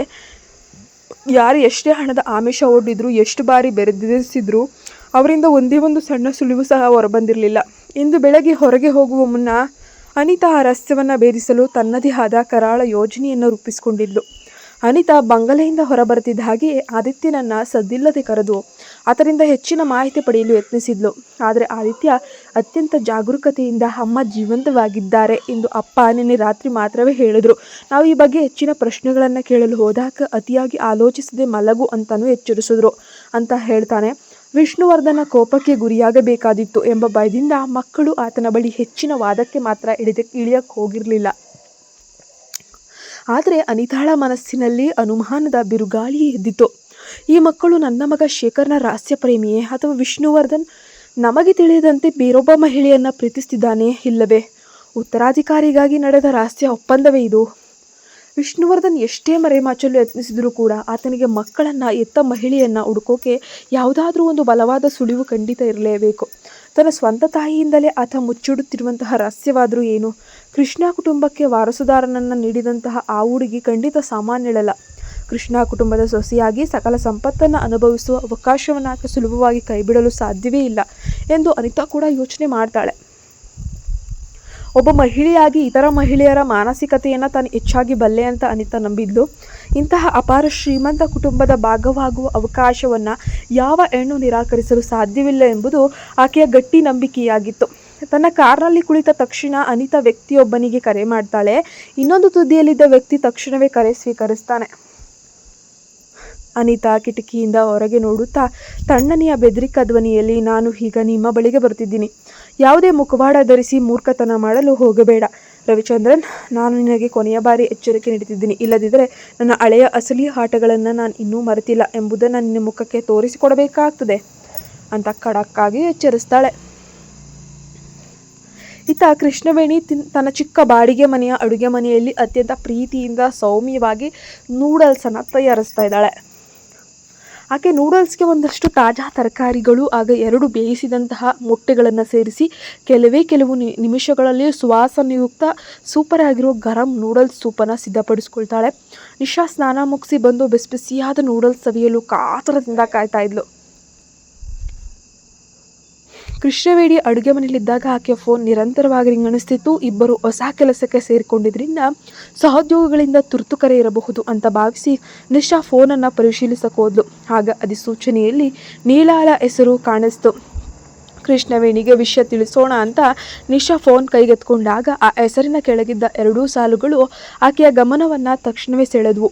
ಯಾರು ಎಷ್ಟೇ ಹಣದ ಆಮಿಷ ಒಡ್ಡಿದ್ರು, ಎಷ್ಟು ಬಾರಿ ಬೆರೆದಿಸಿದ್ರು ಅವರಿಂದ ಒಂದೇ ಒಂದು ಸಣ್ಣ ಸುಳಿವು ಸಹ ಹೊರಬಂದಿರಲಿಲ್ಲ. ಇಂದು ಬೆಳಗ್ಗೆ ಹೊರಗೆ ಹೋಗುವ ಮುನ್ನ ಅನಿತಾ ಆ ರಹಸ್ಯವನ್ನು ಭೇದಿಸಲು ತನ್ನದೇ ಆದ ಕರಾಳ ಯೋಜನೆಯನ್ನು ರೂಪಿಸಿಕೊಂಡಿದ್ಲು. ಅನಿತಾ ಬಂಗಲೆಯಿಂದ ಹೊರಬರುತ್ತಿದ್ದ ಹಾಗೆ ಆದಿತ್ಯನನ್ನು ಸದ್ದಿಲ್ಲದೆ ಕರೆದು ಅದರಿಂದ ಹೆಚ್ಚಿನ ಮಾಹಿತಿ ಪಡೆಯಲು ಯತ್ನಿಸಿದ್ಲು. ಆದರೆ ಆದಿತ್ಯ ಅತ್ಯಂತ ಜಾಗರೂಕತೆಯಿಂದ ಅಮ್ಮ ಜೀವಂತವಾಗಿದ್ದಾರೆ ಎಂದು ಅಪ್ಪ ನಿನ್ನೆ ರಾತ್ರಿ ಮಾತ್ರವೇ ಹೇಳಿದ್ರು. ನಾವು ಈ ಬಗ್ಗೆ ಹೆಚ್ಚಿನ ಪ್ರಶ್ನೆಗಳನ್ನು ಕೇಳಲು ಹೋದಾಗ ಅತಿಯಾಗಿ ಆಲೋಚಿಸದೆ ಮಲಗು ಅಂತಲೂ ಎಚ್ಚರಿಸಿದ್ರು ಅಂತ ಹೇಳ್ತಾನೆ. ವಿಷ್ಣುವರ್ಧನ ಕೋಪಕ್ಕೆ ಗುರಿಯಾಗಬೇಕಾದಿತ್ತು ಎಂಬ ಭಯದಿಂದ ಮಕ್ಕಳು ಆತನ ಬಳಿ ಹೆಚ್ಚಿನ ವಾದಕ್ಕೆ ಮಾತ್ರ ಇಳಿಯಕ್ಕೆ ಹೋಗಿರಲಿಲ್ಲ. ಆದರೆ ಅನಿತಾಳ ಮನಸ್ಸಿನಲ್ಲಿ ಅನುಮಾನದ ಬಿರುಗಾಳಿ ಎದ್ದಿತು. ಈ ಮಕ್ಕಳು ನನ್ನ ಮಗ ಶೇಖರ್ನ ರಹಸ್ಯ ಪ್ರೇಮಿಯೇ ಅಥವಾ ವಿಷ್ಣುವರ್ಧನ್ ನಮಗೆ ತಿಳಿಯದಂತೆ ಬೇರೊಬ್ಬ ಮಹಿಳೆಯನ್ನು ಪ್ರೀತಿಸ್ತಿದ್ದಾನೆ, ಇಲ್ಲವೇ ಉತ್ತರಾಧಿಕಾರಿಗಾಗಿ ನಡೆದ ರಹಸ್ಯ ಒಪ್ಪಂದವೇ ಇದು? ವಿಷ್ಣುವರ್ಧನ್ ಎಷ್ಟೇ ಮರೆಮಾಚಲು ಯತ್ನಿಸಿದರೂ ಕೂಡ ಆತನಿಗೆ ಮಕ್ಕಳನ್ನು ಎತ್ತ ಮಹಿಳೆಯನ್ನು ಹುಡುಕೋಕೆ ಯಾವುದಾದ್ರೂ ಒಂದು ಬಲವಾದ ಸುಳಿವು ಖಂಡಿತ ಇರಲೇಬೇಕು. ತನ್ನ ಸ್ವಂತ ತಾಯಿಯಿಂದಲೇ ಆತ ಮುಚ್ಚಿಡುತ್ತಿರುವಂತಹ ರಹಸ್ಯವಾದರೂ ಏನು? ಕೃಷ್ಣ ಕುಟುಂಬಕ್ಕೆ ವಾರಸುದಾರನನ್ನು ನೀಡಿದಂತಹ ಆ ಹುಡುಗಿ ಖಂಡಿತ ಸಾಮಾನ್ಯಳಲ್ಲ. ಕೃಷ್ಣ ಕುಟುಂಬದ ಸೊಸೆಯಾಗಿ ಸಕಲ ಸಂಪತ್ತನ್ನು ಅನುಭವಿಸುವ ಅವಕಾಶವನ್ನು ಆಕೆ ಸುಲಭವಾಗಿ ಕೈಬಿಡಲು ಸಾಧ್ಯವೇ ಇಲ್ಲ ಎಂದು ಅನಿತಾ ಕೂಡ ಯೋಚನೆ ಮಾಡ್ತಾಳೆ. ಒಬ್ಬ ಮಹಿಳೆಯಾಗಿ ಇತರ ಮಹಿಳೆಯರ ಮಾನಸಿಕತೆಯನ್ನು ತಾನು ಹೆಚ್ಚಾಗಿ ಬಲ್ಲೆ ಅಂತ ಅನಿತಾ ನಂಬಿದ್ಲು. ಇಂತಹ ಅಪಾರ ಶ್ರೀಮಂತ ಕುಟುಂಬದ ಭಾಗವಾಗುವ ಅವಕಾಶವನ್ನು ಯಾವ ಹೆಣ್ಣು ನಿರಾಕರಿಸಲು ಸಾಧ್ಯವಿಲ್ಲ ಎಂಬುದು ಆಕೆಯ ಗಟ್ಟಿ ನಂಬಿಕೆಯಾಗಿತ್ತು. ತನ್ನ ಕಾರ್ನಲ್ಲಿ ಕುಳಿತ ತಕ್ಷಣ ಅನಿತಾ ವ್ಯಕ್ತಿಯೊಬ್ಬನಿಗೆ ಕರೆ ಮಾಡ್ತಾಳೆ. ಇನ್ನೊಂದು ತುದಿಯಲ್ಲಿದ್ದ ವ್ಯಕ್ತಿ ತಕ್ಷಣವೇ ಕರೆ ಸ್ವೀಕರಿಸ್ತಾನೆ. ಅನಿತಾ ಕಿಟಕಿಯಿಂದ ಹೊರಗೆ ನೋಡುತ್ತಾ ತಣ್ಣನೆಯ ಬೆದರಿಕಾ ಧ್ವನಿಯಲ್ಲಿ, ನಾನು ಈಗ ನಿಮ್ಮ ಬಳಿಗೆ ಬರ್ತಿದ್ದೀನಿ. ಯಾವುದೇ ಮುಖವಾಡ ಧರಿಸಿ ಮೂರ್ಖತನ ಮಾಡಲು ಹೋಗಬೇಡ ರವಿಚಂದ್ರನ್. ನಾನು ನಿನಗೆ ಕೊನೆಯ ಬಾರಿ ಎಚ್ಚರಿಕೆ ನೀಡುತ್ತಿದ್ದೀನಿ. ಇಲ್ಲದಿದ್ದರೆ ನನ್ನ ಹಳೆಯ ಅಸಲಿ ಆಟಗಳನ್ನು ನಾನು ಇನ್ನೂ ಮರೆತಿಲ್ಲ ಎಂಬುದನ್ನು ನಿನ್ನ ಮುಖಕ್ಕೆ ತೋರಿಸಿಕೊಡಬೇಕಾಗ್ತದೆ ಅಂತ ಖಡಕ್ಕಾಗಿ ಎಚ್ಚರಿಸ್ತಾಳೆ. ಇತ್ತ ಕೃಷ್ಣವೇಣಿ ತನ್ನ ಚಿಕ್ಕ ಬಾಡಿಗೆ ಮನೆಯ ಅಡುಗೆ ಮನೆಯಲ್ಲಿ ಅತ್ಯಂತ ಪ್ರೀತಿಯಿಂದ ಸೌಮ್ಯವಾಗಿ ನೂಡಲ್ಸನ್ನು ತಯಾರಿಸ್ತಾ ಇದ್ದಾಳೆ. ಆಕೆ ನೂಡಲ್ಸ್ಗೆ ಒಂದಷ್ಟು ತಾಜಾ ತರಕಾರಿಗಳು ಆಗ 2 ಬೇಯಿಸಿದಂತಹ ಮೊಟ್ಟೆಗಳನ್ನು ಸೇರಿಸಿ ಕೆಲವು ನಿಮಿಷಗಳಲ್ಲಿ ಸುವಾಸನೆಯುಕ್ತ ಸೂಪರ್ ಆಗಿರೋ ಗರಂ ನೂಡಲ್ಸ್ ಸೂಪನ್ನು ಸಿದ್ಧಪಡಿಸ್ಕೊಳ್ತಾಳೆ. ನಿಶಾ ಸ್ನಾನ ಮುಗಿಸಿ ಬಂದು ಬಿಸಿಯಾದ ನೂಡಲ್ಸ್ ಸವಿಯಲು ಕಾತರದಿಂದ ಕಾಯ್ತಾ ಇದ್ಲು. ಕೃಷ್ಣವೇಣಿ ಅಡುಗೆ ಮನೆಯಲ್ಲಿದ್ದಾಗ ಆಕೆಯ ಫೋನ್ ನಿರಂತರವಾಗಿ ರಿಂಗಣಿಸ್ತಿತ್ತು. ಇಬ್ಬರು ಹೊಸ ಕೆಲಸಕ್ಕೆ ಸೇರಿಕೊಂಡಿದ್ದರಿಂದ ಸಹೋದ್ಯೋಗಿಗಳಿಂದ ತುರ್ತು ಕರೆ ಇರಬಹುದು ಅಂತ ಭಾವಿಸಿ ನಿಶಾ ಫೋನನ್ನು ಪರಿಶೀಲಿಸಕ್ಕೆ ಹೋದ್ಲು. ಆಗ ಅಧಿಸೂಚನೆಯಲ್ಲಿ ನೀಲಾಳ ಹೆಸರು ಕಾಣಿಸ್ತು. ಕೃಷ್ಣವೇಣಿಗೆ ವಿಷಯ ತಿಳಿಸೋಣ ಅಂತ ನಿಶಾ ಫೋನ್ ಕೈಗೆತ್ಕೊಂಡಾಗ ಆ ಹೆಸರಿನ ಕೆಳಗಿದ್ದ 2 ಸಾಲುಗಳು ಆಕೆಯ ಗಮನವನ್ನು ತಕ್ಷಣವೇ ಸೆಳೆದವು.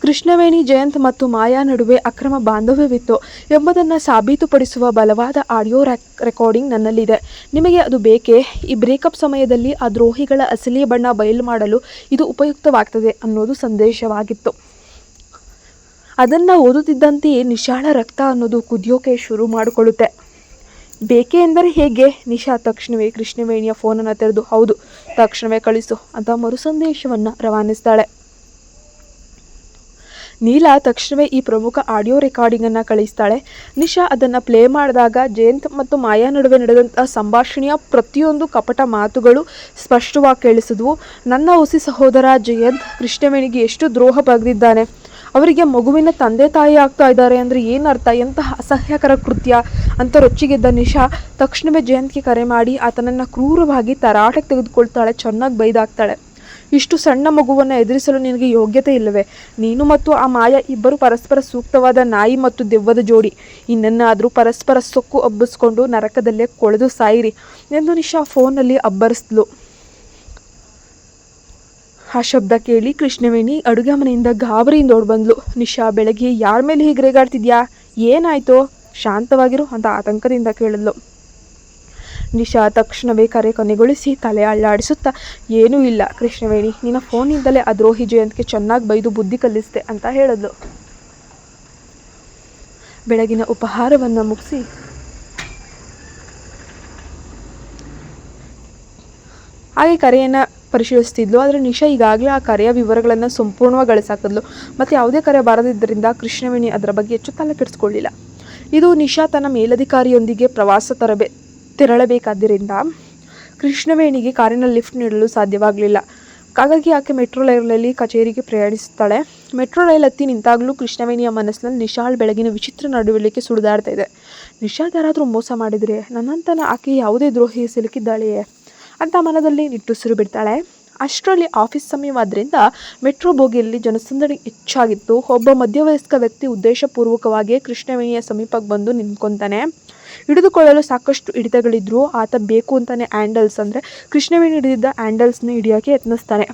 ಕೃಷ್ಣವೇಣಿ, ಜಯಂತ್ ಮತ್ತು ಮಾಯಾ ನಡುವೆ ಅಕ್ರಮ ಬಾಂಧವ್ಯವಿತ್ತು ಎಂಬುದನ್ನು ಸಾಬೀತುಪಡಿಸುವ ಬಲವಾದ ಆಡಿಯೋ ರೆಕಾರ್ಡಿಂಗ್ ನನ್ನಲ್ಲಿದೆ. ನಿಮಗೆ ಅದು ಬೇಕೇ? ಈ ಬ್ರೇಕಪ್ ಸಮಯದಲ್ಲಿ ಆ ದ್ರೋಹಿಗಳ ಅಸಲಿ ಬಣ್ಣ ಬಯಲು ಮಾಡಲು ಇದು ಉಪಯುಕ್ತವಾಗ್ತದೆ ಅನ್ನೋದು ಸಂದೇಶವಾಗಿತ್ತು. ಅದನ್ನು ಓದುತ್ತಿದ್ದಂತೆಯೇ ನಿಶಾಳ ರಕ್ತ ಅನ್ನೋದು ಕುದಿಯೋಕೆ ಶುರು ಮಾಡಿಕೊಳ್ಳುತ್ತೆ. ಬೇಕೇ ಎಂದರೆ ಹೇಗೆ? ನಿಶಾ ತಕ್ಷಣವೇ ಕೃಷ್ಣವೇಣಿಯ ಫೋನನ್ನು ತೆರೆದು, ಹೌದು, ತಕ್ಷಣವೇ ಕಳಿಸು ಅಂತ ಮರು ಸಂದೇಶವನ್ನು ರವಾನಿಸ್ತಾಳೆ. ನೀಲಾ ತಕ್ಷಣವೇ ಈ ಪ್ರಮುಖ ಆಡಿಯೋ ರೆಕಾರ್ಡಿಂಗನ್ನು ಕಳಿಸ್ತಾಳೆ. ನಿಶಾ ಅದನ್ನು ಪ್ಲೇ ಮಾಡಿದಾಗ ಜಯಂತ್ ಮತ್ತು ಮಾಯಾ ನಡುವೆ ನಡೆದಂಥ ಸಂಭಾಷಣೆಯ ಪ್ರತಿಯೊಂದು ಕಪಟ ಮಾತುಗಳು ಸ್ಪಷ್ಟವಾಗಿ ಕೇಳಿಸಿದ್ವು. ನನ್ನ ಹುಸಿ ಸಹೋದರ ಜಯಂತ್ ಕೃಷ್ಣವೇಣಿಗೆ ಎಷ್ಟು ದ್ರೋಹ ಬಗೆದಿದ್ದಾನೆ, ಅವರಿಗೆ ಮಗುವಿನ ತಂದೆ ತಾಯಿ ಆಗ್ತಾ ಇದ್ದಾರೆ ಅಂದರೆ ಏನರ್ಥ, ಎಂತಹ ಅಸಹ್ಯಕರ ಕೃತ್ಯ ಅಂತ ರೊಚ್ಚಿಗೆದ್ದ ನಿಶಾ ತಕ್ಷಣವೇ ಜಯಂತ್ಗೆ ಕರೆ ಮಾಡಿ ಆತನನ್ನು ಕ್ರೂರವಾಗಿ ತರಾಟೆಗೆ ತೆಗೆದುಕೊಳ್ತಾಳೆ. ಚೆನ್ನಾಗಿ ಬೈದಾಕ್ತಾಳೆ. ಇಷ್ಟು ಸಣ್ಣ ಮಗುವನ್ನು ಎದುರಿಸಲು ನಿನಗೆ ಯೋಗ್ಯತೆ ಇಲ್ಲವೇ? ನೀನು ಮತ್ತು ಆ ಮಾಯಾ ಇಬ್ಬರು ಪರಸ್ಪರ ಸೂಕ್ತವಾದ ನಾಯಿ ಮತ್ತು ದೆವ್ವದ ಜೋಡಿ. ಇನ್ನನ್ನಾದರೂ ಪರಸ್ಪರ ಸೊಕ್ಕು ಹಬ್ಬಿಸ್ಕೊಂಡು ನರಕದಲ್ಲೇ ಕೊಳೆದು ಸಾಯಿರಿ ಎಂದು ನಿಶಾ ಫೋನಲ್ಲಿ ಅಬ್ಬರಿಸಿದ್ಲು. ಆ ಶಬ್ದ ಕೇಳಿ ಕೃಷ್ಣವೇಣಿ ಅಡುಗೆ ಮನೆಯಿಂದ ಗಾಬರಿಯಿಂದ ಓಡ್ಬಂದ್ಲು. ನಿಶಾ, ಬೆಳಗ್ಗೆ ಯಾರ ಮೇಲೆ ಹೀಗೆ ರೇಗಾಡ್ತಿದ್ಯಾ? ಏನಾಯ್ತು? ಶಾಂತವಾಗಿರು ಅಂತ ಆತಂಕದಿಂದ ಕೇಳಿದ್ಲು. ನಿಶಾ ತಕ್ಷಣವೇ ಕರೆ ಕೊನೆಗೊಳಿಸಿ ತಲೆ ಅಳ್ಳಾಡಿಸುತ್ತಾ, ಏನೂ ಇಲ್ಲ ಕೃಷ್ಣವೇಣಿ, ನಿನ್ನ ಫೋನಿಂದಲೇ ಆ ದ್ರೋಹಿ ಜಯಂತ್ಗೆ ಚೆನ್ನಾಗಿ ಬೈದು ಬುದ್ಧಿ ಕಲಿಸ್ತೆ ಅಂತ ಹೇಳಿದ್ಲು. ಬೆಳಗಿನ ಉಪಹಾರವನ್ನು ಮುಗಿಸಿ ಹಾಗೆ ಕರೆಯನ್ನು ಪರಿಶೀಲಿಸ್ತಿದ್ಲು. ಆದರೆ ನಿಶಾ ಈಗಾಗಲೇ ಆ ಕರೆಯ ವಿವರಗಳನ್ನು ಸಂಪೂರ್ಣವಾಗಿ ಗಳಿಸಾಕಿದ್ಲು. ಮತ್ತು ಯಾವುದೇ ಕರೆ ಬಾರದಿದ್ದರಿಂದ ಕೃಷ್ಣವೇಣಿ ಅದರ ಬಗ್ಗೆ ಹೆಚ್ಚು ತಲೆ ಕೆಡಿಸ್ಕೊಳ್ಳಿಲ್ಲ. ಇದು ನಿಶಾ ತನ್ನ ಮೇಲಧಿಕಾರಿಯೊಂದಿಗೆ ಪ್ರವಾಸ ತೆರಳಬೇಕಾದ್ದರಿಂದ ಕೃಷ್ಣವೇಣಿಗೆ ಕಾರಿನ ಲಿಫ್ಟ್ ನೀಡಲು ಸಾಧ್ಯವಾಗಲಿಲ್ಲ. ಹಾಗಾಗಿ ಆಕೆ ಮೆಟ್ರೋ ರೈಲಲ್ಲಿ ಕಚೇರಿಗೆ ಪ್ರಯಾಣಿಸುತ್ತಾಳೆ. ಮೆಟ್ರೋ ರೈಲ್ ಹತ್ತಿ ನಿಂತಾಗಲೂ ಕೃಷ್ಣವೇಣಿಯ ಮನಸ್ಸಿನಲ್ಲಿ ನಿಶಾಳ್ ಬೆಳಗಿನ ವಿಚಿತ್ರ ನಡವಳಿಕೆ ಸುಳಿದಾಡ್ತಾ ಇದೆ. ನಿಶಾಗ್ ಯಾರಾದರೂ ಮೋಸ ಮಾಡಿದರೆ ನನ್ನಂತನ ಆಕೆ ಯಾವುದೇ ದ್ರೋಹಿ ಸಿಲುಕಿದ್ದಾಳೆಯೇ ಅಂತ ಮನದಲ್ಲಿ ನಿಟ್ಟುಸಿರು ಬಿಡ್ತಾಳೆ. ಅಷ್ಟರಲ್ಲಿ ಆಫೀಸ್ ಸಮಯವಾದ್ದರಿಂದ ಮೆಟ್ರೋ ಬೋಗಿಯಲ್ಲಿ ಜನಸಂದಣಿ ಹೆಚ್ಚಾಗಿತ್ತು. ಒಬ್ಬ ಮಧ್ಯವಯಸ್ಕ ವ್ಯಕ್ತಿ ಉದ್ದೇಶಪೂರ್ವಕವಾಗಿ ಕೃಷ್ಣವೇಣಿಯ ಸಮೀಪಕ್ಕೆ ಬಂದು ನಿಂತ್ಕೊತಾನೆ. ಹಿಡಿದುಕೊಳ್ಳಲು ಸಾಕಷ್ಟು ಹಿಡಿತಗಳಿದ್ರು ಆತ ಬೇಕು ಅಂತಾನೆ ಹ್ಯಾಂಡಲ್ಸ್ ಅಂದರೆ ಕೃಷ್ಣವೇಣಿ ಹಿಡಿದಿದ್ದ ಹ್ಯಾಂಡಲ್ಸ್ನ ಹಿಡಿಯೋಕ್ಕೆ ಯತ್ನಿಸ್ತಾನೆ.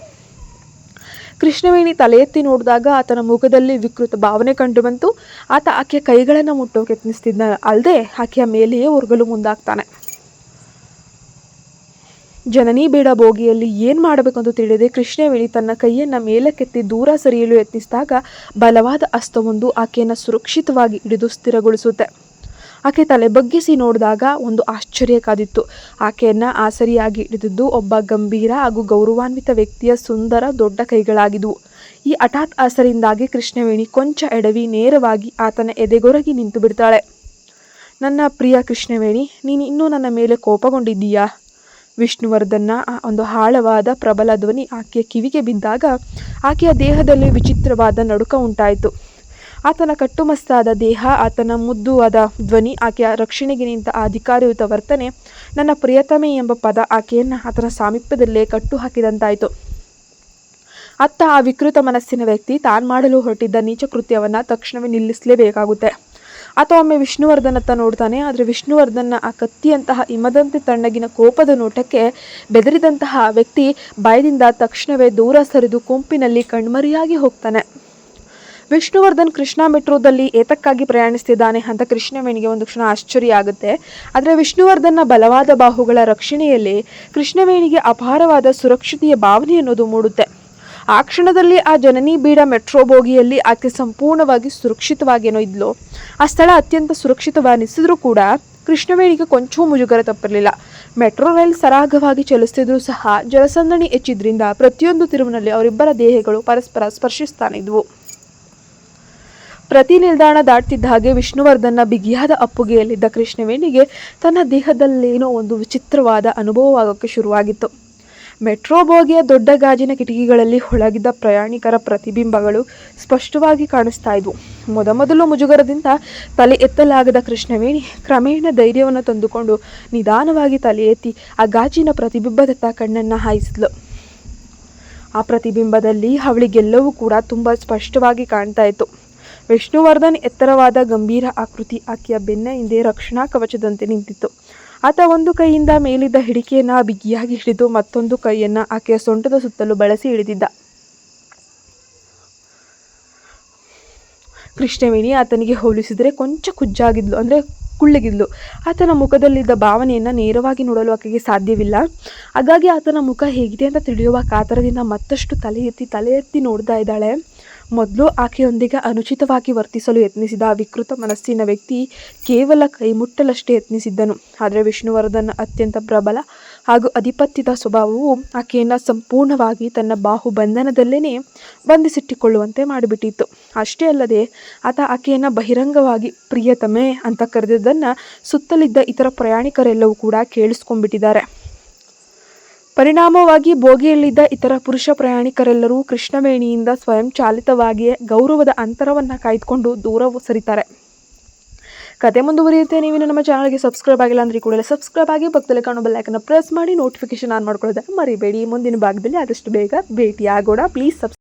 ಕೃಷ್ಣವೇಣಿ ತಲೆ ಎತ್ತಿ ನೋಡಿದಾಗ ಆತನ ಮುಖದಲ್ಲಿ ವಿಕೃತ ಭಾವನೆ ಕಂಡುಬಂತು. ಆತ ಆಕೆಯ ಕೈಗಳನ್ನು ಮುಟ್ಟೋಕೆ ಯತ್ನಿಸ್ತಿದ್ದ, ಅಲ್ಲದೆ ಆಕೆಯ ಮೇಲೆಯೇ ಒರಗಲು ಮುಂದಾಗ್ತಾನೆ. ಜನನಿ ಬೇಡ ಬೋಗಿಯಲ್ಲಿ ಏನು ಮಾಡಬೇಕಂತ ತಿಳಿಯದೆ ಕೃಷ್ಣವೇಣಿ ತನ್ನ ಕೈಯನ್ನು ಮೇಲಕ್ಕೆತ್ತಿ ದೂರ ಸರಿಯಲು ಯತ್ನಿಸಿದಾಗ ಬಲವಾದ ಹಸ್ತವೊಂದು ಆಕೆಯನ್ನು ಸುರಕ್ಷಿತವಾಗಿ ಹಿಡಿದು ಸ್ಥಿರಗೊಳಿಸುತ್ತೆ. ಆಕೆ ತಲೆ ಬಗ್ಗಿಸಿ ನೋಡಿದಾಗ ಒಂದು ಆಶ್ಚರ್ಯ ಕಾದಿತ್ತು. ಆಕೆಯನ್ನು ಆಸರಿಯಾಗಿ ಹಿಡಿದಿದ್ದು ಒಬ್ಬ ಗಂಭೀರ ಹಾಗೂ ಗೌರವಾನ್ವಿತ ವ್ಯಕ್ತಿಯ ಸುಂದರ ದೊಡ್ಡ ಕೈಗಳಾಗಿದ್ವು. ಈ ಹಠಾತ್ ಆಸರಿಂದಾಗಿ ಕೃಷ್ಣವೇಣಿ ಕೊಂಚ ಎಡವಿ ನೇರವಾಗಿ ಆತನ ಎದೆಗೊರಗಿ ನಿಂತು ಬಿಡ್ತಾಳೆ. ನನ್ನ ಪ್ರಿಯ ಕೃಷ್ಣವೇಣಿ, ನೀನು ಇನ್ನೂ ನನ್ನ ಮೇಲೆ ಕೋಪಗೊಂಡಿದ್ದೀಯಾ? ವಿಷ್ಣುವರ್ಧನ್ನ ಒಂದು ಆಳವಾದ ಪ್ರಬಲ ಧ್ವನಿ ಆಕೆಯ ಕಿವಿಗೆ ಬಿದ್ದಾಗ ಆಕೆಯ ದೇಹದಲ್ಲಿ ವಿಚಿತ್ರವಾದ ನಡುಕ ಉಂಟಾಯಿತು. ಆತನ ಕಟ್ಟುಮಸ್ತಾದ ದೇಹ, ಆತನ ಮುದ್ದುವಾದ ಧ್ವನಿ, ಆಕೆಯ ರಕ್ಷಣೆಗೆ ನಿಂತ ಅಧಿಕಾರಯುತ ವರ್ತನೆ, ನನ್ನ ಪ್ರಿಯತಮೆ ಎಂಬ ಪದ ಆಕೆಯನ್ನು ಆತನ ಸಾಮೀಪ್ಯದಲ್ಲೇ ಕಟ್ಟು ಹಾಕಿದಂತಾಯಿತು. ಅತ್ತ ಆ ವಿಕೃತ ಮನಸ್ಸಿನ ವ್ಯಕ್ತಿ ತಾನು ಮಾಡಲು ಹೊರಟಿದ್ದ ನೀಚ ಕೃತ್ಯವನ್ನು ತಕ್ಷಣವೇ ನಿಲ್ಲಿಸಲೇಬೇಕಾಗುತ್ತೆ. ಆತ ಒಮ್ಮೆ ವಿಷ್ಣುವರ್ಧನತ್ತ ನೋಡ್ತಾನೆ. ಆದರೆ ವಿಷ್ಣುವರ್ಧನ್ನ ಆ ಕತ್ತಿಯಂತಹ ಹಿಮದಂತೆ ತಣ್ಣಗಿನ ಕೋಪದ ನೋಟಕ್ಕೆ ಬೆದರಿದಂತಹ ವ್ಯಕ್ತಿ ಭಯದಿಂದ ತಕ್ಷಣವೇ ದೂರ ಸರಿದು ಗುಂಪಿನಲ್ಲಿ ಕಣ್ಮರೆಯಾಗಿ ಹೋಗ್ತಾನೆ. ವಿಷ್ಣುವರ್ಧನ್ ಕೃಷ್ಣ ಮೆಟ್ರೋದಲ್ಲಿ ಏತಕ್ಕಾಗಿ ಪ್ರಯಾಣಿಸ್ತಿದ್ದಾನೆ ಅಂತ ಕೃಷ್ಣವೇಣಿಗೆ ಒಂದು ಕ್ಷಣ ಆಶ್ಚರ್ಯ ಆಗುತ್ತೆ. ಆದರೆ ವಿಷ್ಣುವರ್ಧನ್ನ ಬಲವಾದ ಬಾಹುಗಳ ರಕ್ಷಣೆಯಲ್ಲಿ ಕೃಷ್ಣವೇಣಿಗೆ ಅಪಾರವಾದ ಸುರಕ್ಷತೆಯ ಭಾವನೆ ಅನ್ನೋದು ಮೂಡುತ್ತೆ. ಆ ಕ್ಷಣದಲ್ಲಿ ಆ ಜನನಿ ಬೀಡ ಮೆಟ್ರೋ ಬೋಗಿಯಲ್ಲಿ ಆಕೆ ಸಂಪೂರ್ಣವಾಗಿ ಸುರಕ್ಷಿತವಾಗೇನೋ ಇದ್ಲು. ಆ ಸ್ಥಳ ಅತ್ಯಂತ ಸುರಕ್ಷಿತವೆನಿಸಿದ್ರೂ ಕೂಡ ಕೃಷ್ಣವೇಣಿಗೆ ಕೊಂಚವೂ ಮುಜುಗರ ತಪ್ಪಿರಲಿಲ್ಲ. ಮೆಟ್ರೋ ರೈಲ್ ಸರಾಗವಾಗಿ ಚಲಿಸ್ತಿದ್ರೂ ಸಹ ಜನಸಂದಣಿ ಹೆಚ್ಚಿದ್ರಿಂದ ಪ್ರತಿಯೊಂದು ತಿರುವಿನಲ್ಲಿ ಅವರಿಬ್ಬರ ದೇಹಗಳು ಪರಸ್ಪರ ಸ್ಪರ್ಶಿಸ್ತಾನೆ ಇದ್ವು. ಪ್ರತಿ ನಿಲ್ದಾಣ ದಾಟ್ತಿದ್ದ ಹಾಗೆ ವಿಷ್ಣುವರ್ಧನ್ನ ಬಿಗಿಯಾದ ಅಪ್ಪುಗೆಯಲ್ಲಿದ್ದ ಕೃಷ್ಣವೇಣಿಗೆ ತನ್ನ ದೇಹದಲ್ಲೇನೋ ಒಂದು ವಿಚಿತ್ರವಾದ ಅನುಭವವಾಗೋಕ್ಕೆ ಶುರುವಾಗಿತ್ತು. ಮೆಟ್ರೋ ಬೋಗಿಯ ದೊಡ್ಡ ಗಾಜಿನ ಕಿಟಕಿಗಳಲ್ಲಿ ಒಳಗಿದ್ದ ಪ್ರಯಾಣಿಕರ ಪ್ರತಿಬಿಂಬಗಳು ಸ್ಪಷ್ಟವಾಗಿ ಕಾಣಿಸ್ತಾ ಇದ್ವು. ಮೊದಲು ಮುಜುಗರದಿಂದ ತಲೆ ಎತ್ತಲಾಗದ ಕೃಷ್ಣವೇಣಿ ಕ್ರಮೇಣ ಧೈರ್ಯವನ್ನು ತಂದುಕೊಂಡು ನಿಧಾನವಾಗಿ ತಲೆ ಎತ್ತಿ ಆ ಗಾಜಿನ ಪ್ರತಿಬಿಂಬದತ್ತ ಕಣ್ಣನ್ನು ಹಾಯಿಸಿದ್ಲು. ಆ ಪ್ರತಿಬಿಂಬದಲ್ಲಿ ಅವಳಿಗೆಲ್ಲವೂ ಕೂಡ ತುಂಬ ಸ್ಪಷ್ಟವಾಗಿ ಕಾಣ್ತಾ ಇತ್ತು. ವಿಷ್ಣುವರ್ಧನ್ ಎತ್ತರವಾದ ಗಂಭೀರ ಆಕೃತಿ ಆಕೆಯ ಬೆನ್ನ ಹಿಂದೆ ರಕ್ಷಣಾ ಕವಚದಂತೆ ನಿಂತಿತ್ತು. ಆತ ಒಂದು ಕೈಯಿಂದ ಮೇಲಿದ್ದ ಹಿಡಿಕೆಯನ್ನು ಬಿಗಿಯಾಗಿ ಹಿಡಿದು ಮತ್ತೊಂದು ಕೈಯನ್ನು ಆಕೆಯ ಸೊಂಟದ ಸುತ್ತಲೂ ಬಳಸಿ ಹಿಡಿದಿದ್ದ. ಕೃಷ್ಣವೇಣಿ ಆತನಿಗೆ ಹೋಲಿಸಿದರೆ ಕೊಂಚ ಕುಜ್ಜಾಗಿದ್ಲು, ಅಂದರೆ ಕುಳ್ಳಿಗಿದ್ಲು. ಆತನ ಮುಖದಲ್ಲಿದ್ದ ಭಾವನೆಯನ್ನು ನೇರವಾಗಿ ನೋಡಲು ಆಕೆಗೆ ಸಾಧ್ಯವಿಲ್ಲ. ಹಾಗಾಗಿ ಆತನ ಮುಖ ಹೇಗಿದೆ ಅಂತ ತಿಳಿಯುವ ಕಾತರದಿಂದ ಮತ್ತಷ್ಟು ತಲೆ ಎತ್ತಿ ನೋಡ್ತಾ ಇದ್ದಾಳೆ. ಮೊದಲು ಆಕೆಯೊಂದಿಗೆ ಅನುಚಿತವಾಗಿ ವರ್ತಿಸಲು ಯತ್ನಿಸಿದ ಆ ವಿಕೃತ ಮನಸ್ಸಿನ ವ್ಯಕ್ತಿ ಕೇವಲ ಕೈ ಮುಟ್ಟಲಷ್ಟೇ ಯತ್ನಿಸಿದ್ದನು. ಆದರೆ ವಿಷ್ಣುವರ್ಧನ್ ಅತ್ಯಂತ ಪ್ರಬಲ ಹಾಗೂ ಅಧಿಪತ್ಯದ ಸ್ವಭಾವವು ಆಕೆಯನ್ನು ಸಂಪೂರ್ಣವಾಗಿ ತನ್ನ ಬಾಹುಬಂಧನದಲ್ಲೇ ಬಂಧಿಸಿಟ್ಟುಕೊಳ್ಳುವಂತೆ ಮಾಡಿಬಿಟ್ಟಿತ್ತು. ಅಷ್ಟೇ ಅಲ್ಲದೆ ಆತ ಆಕೆಯನ್ನು ಬಹಿರಂಗವಾಗಿ ಪ್ರಿಯತಮೆ ಅಂತ ಕರೆದಿದ್ದನ್ನು ಸುತ್ತಲಿದ್ದ ಇತರ ಪ್ರಯಾಣಿಕರೆಲ್ಲವೂ ಕೂಡ ಕೇಳಿಸ್ಕೊಂಡ್ಬಿಟ್ಟಿದ್ದಾರೆ. ಪರಿಣಾಮವಾಗಿ ಬೋಗಿಯಲ್ಲಿದ್ದ ಇತರ ಪುರುಷ ಪ್ರಯಾಣಿಕರೆಲ್ಲರೂ ಕೃಷ್ಣವೇಣಿಯಿಂದ ಸ್ವಯಂಚಾಲಿತವಾಗಿಯೇ ಗೌರವದ ಅಂತರವನ್ನು ಕಾಯ್ದುಕೊಂಡು ದೂರ ಸರಿತಾರೆ. ಕತೆ ಮುಂದುವರಿಯುತ್ತೆ. ನೀವಿನ್ನು ನಮ್ಮ ಚಾನಲ್ಗೆ ಸಬ್ಸ್ಕ್ರೈಬ್ ಆಗಿಲ್ಲ ಅಂದರೆ ಕೂಡಲೇ ಸಬ್ಸ್ಕ್ರೈಬ್ ಆಗಿ ಪಕ್ಕದಲ್ಲಿ ಕಾಣೋ ಬೆಲ್ ಐಕನ್ನ ಪ್ರೆಸ್ ಮಾಡಿ ನೋಟಿಫಿಕೇಶನ್ ಆನ್ ಮಾಡ್ಕೊಳ್ಳೋದನ್ನು ಮರಿಬೇಡಿ. ಮುಂದಿನ ಭಾಗದಲ್ಲಿ ಆದಷ್ಟು ಬೇಗ ಭೇಟಿಯಾಗೋಣ. ಪ್ಲೀಸ್